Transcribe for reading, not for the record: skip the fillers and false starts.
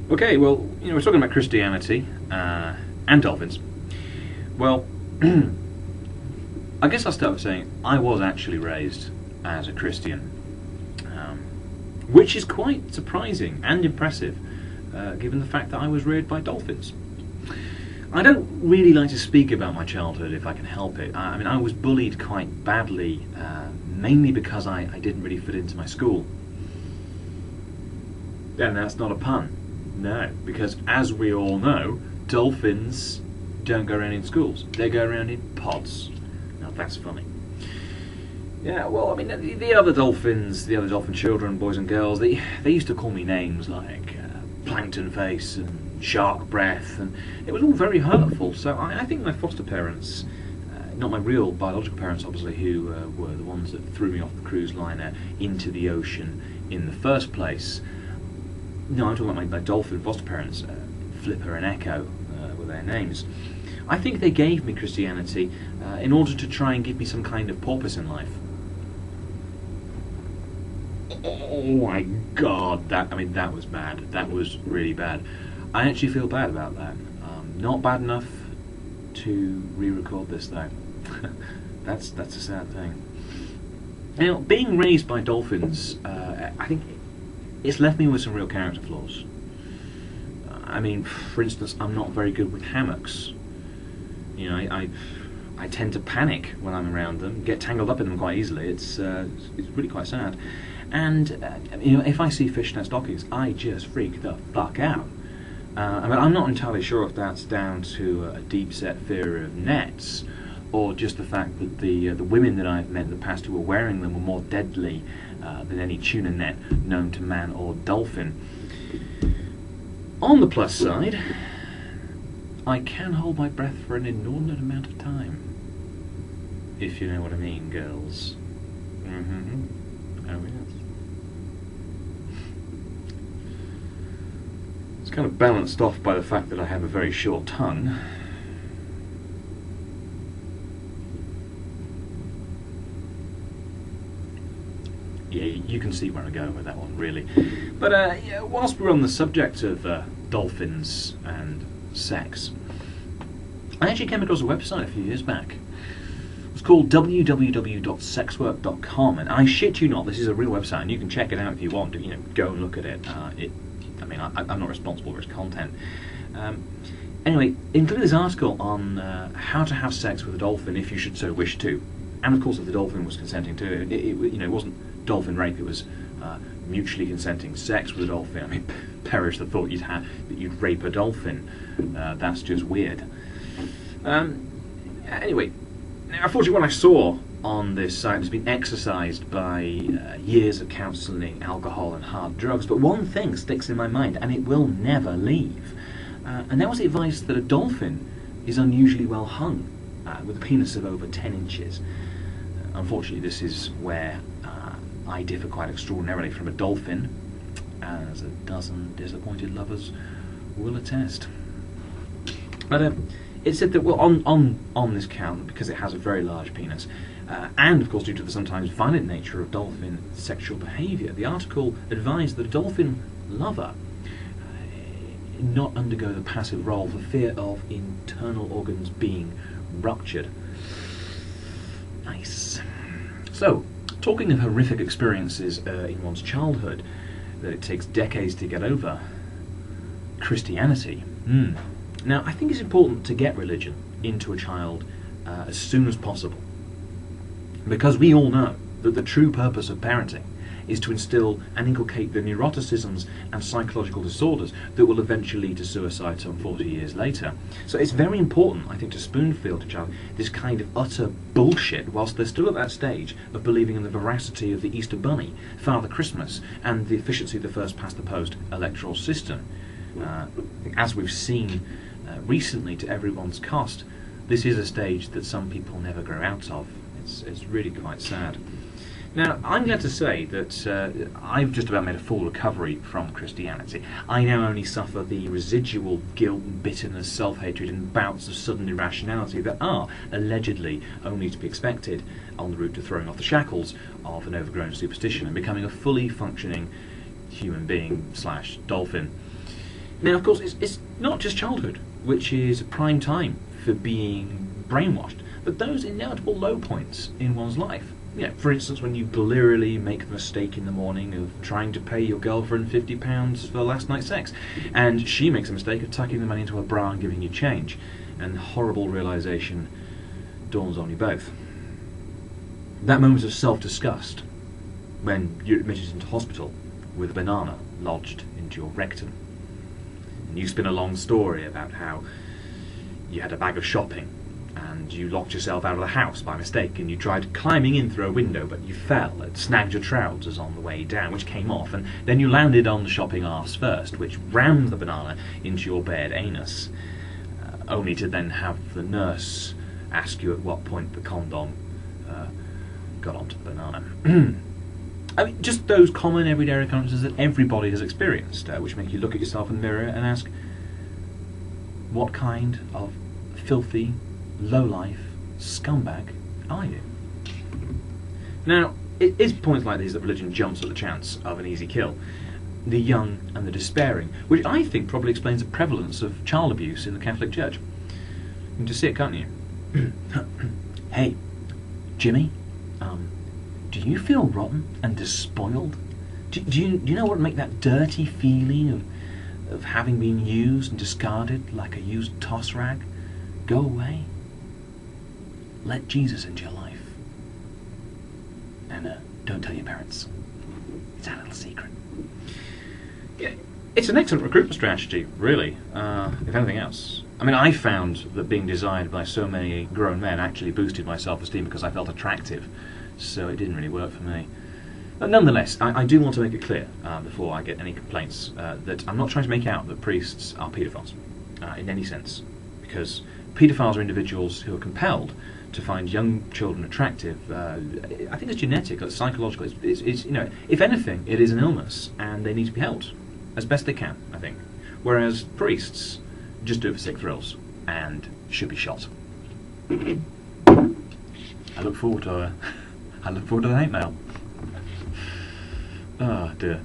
Okay, well, we're talking about Christianity and dolphins. Well, I guess I'll start with saying I was actually raised as a Christian, which is quite surprising and impressive, given the fact that I was reared by dolphins. I don't really like to speak about my childhood if I can help it. I mean, I was bullied quite badly, mainly because I didn't really fit into my school. And that's not a pun. No, because as we all know, dolphins don't go around in schools. They go around in pods. Now that's funny. Yeah, well, I mean, the other dolphins, the other dolphin children, boys and girls, they used to call me names like Plankton Face and Shark Breath, and it was all very hurtful. So I think my foster parents, not my real biological parents, obviously, who were the ones that threw me off the cruise liner into the ocean in the first place. No, I'm talking about my dolphin foster parents, Flipper and Echo, were their names. I think they gave me Christianity in order to try and give me some kind of purpose in life. Oh my God, that was bad. That was really bad. I actually feel bad about that. Not bad enough to re-record this though. That's a sad thing. Now, being raised by dolphins, I think it's left me with some real character flaws. I mean, for instance, I'm not very good with hammocks. I tend to panic when I'm around them, get tangled up in them quite easily. It's really quite sad. And if I see fishnet stockings, I just freak the fuck out. I mean, I'm not entirely sure if that's down to a deep-set fear of nets, or just the fact that the women that I've met in the past who were wearing them were more deadly than any tuna net known to man or dolphin. On the plus side, I can hold my breath for an inordinate amount of time. If you know what I mean, girls. Oh, yes. It's kind of balanced off by the fact that I have a very short tongue. Yeah, you can see where I'm going with that one, really. But yeah, whilst we're on the subject of dolphins and sex, I actually came across a website a few years back. It's called www.sexwork.com, and I shit you not, this is a real website, and you can check it out if you want to. Go and look at it. I'm not responsible for its content. Anyway, it included this article on how to have sex with a dolphin if you should so wish to, and of course if the dolphin was consenting to it. It wasn't dolphin rape, it was mutually consenting sex with a dolphin. I mean, perish the thought that you'd rape a dolphin. That's just weird. Anyway, unfortunately what I saw on this site has been exercised by years of counselling, alcohol and hard drugs, but one thing sticks in my mind and it will never leave. And that was the advice that a dolphin is unusually well hung, with a penis of over 10 inches. Unfortunately, this is where I differ quite extraordinarily from a dolphin, as a dozen disappointed lovers will attest. But it said that, well, on this count, because it has a very large penis, and of course due to the sometimes violent nature of dolphin sexual behaviour, the article advised that a dolphin lover not undergo the passive role for fear of internal organs being ruptured. Nice. So, talking of horrific experiences in one's childhood that it takes decades to get over, Christianity. Now, I think it's important to get religion into a child as soon as possible, because we all know that the true purpose of parenting is to instill and inculcate the neuroticisms and psychological disorders that will eventually lead to suicide some 40 years later. So it's very important, I think, to spoon-feed a child this kind of utter bullshit whilst they're still at that stage of believing in the veracity of the Easter Bunny, Father Christmas, and the efficiency of the first-past-the-post electoral system. As we've seen recently, to everyone's cost, this is a stage that some people never grow out of. It's really quite sad. Now, I'm glad to say that I've just about made a full recovery from Christianity. I now only suffer the residual guilt, bitterness, self-hatred and bouts of sudden irrationality that are allegedly only to be expected on the route to throwing off the shackles of an overgrown superstition and becoming a fully functioning human being / dolphin. Now, of course, it's not just childhood, which is prime time for being brainwashed, but those inevitable low points in one's life. For instance, when you deliberately make the mistake in the morning of trying to pay your girlfriend £50 for last night's sex, and she makes a mistake of tucking the money into her bra and giving you change, and horrible realisation dawns on you both. That moment of self-disgust when you're admitted into hospital with a banana lodged into your rectum, and you spin a long story about how you had a bag of shopping and you locked yourself out of the house by mistake, and you tried climbing in through a window but you fell and snagged your trousers on the way down, which came off, and then you landed on the shopping arse first, which rammed the banana into your bared anus, only to then have the nurse ask you at what point the condom got onto the banana. I mean, just those common everyday occurrences that everybody has experienced, which make you look at yourself in the mirror and ask, what kind of filthy, low-life scumbag are you? Now, it is points like these that religion jumps at the chance of an easy kill. The young and the despairing, which I think probably explains the prevalence of child abuse in the Catholic Church. You can just see it, can't you? Hey, Jimmy, do you feel rotten and despoiled? Do you know what would make that dirty feeling of having been used and discarded like a used toss rag go away? Let Jesus into your life. And don't tell your parents. It's our little secret. Yeah, it's an excellent recruitment strategy, really, if anything else. I mean, I found that being desired by so many grown men actually boosted my self-esteem because I felt attractive, so it didn't really work for me. But nonetheless, I do want to make it clear, before I get any complaints, that I'm not trying to make out that priests are paedophiles, in any sense, because paedophiles are individuals who are compelled to find young children attractive. I think it's genetic, it's psychological. It's if anything, it is an illness, and they need to be helped as best they can, I think. Whereas priests just do it for sick thrills and should be shot. I look forward to the hate mail. Oh dear.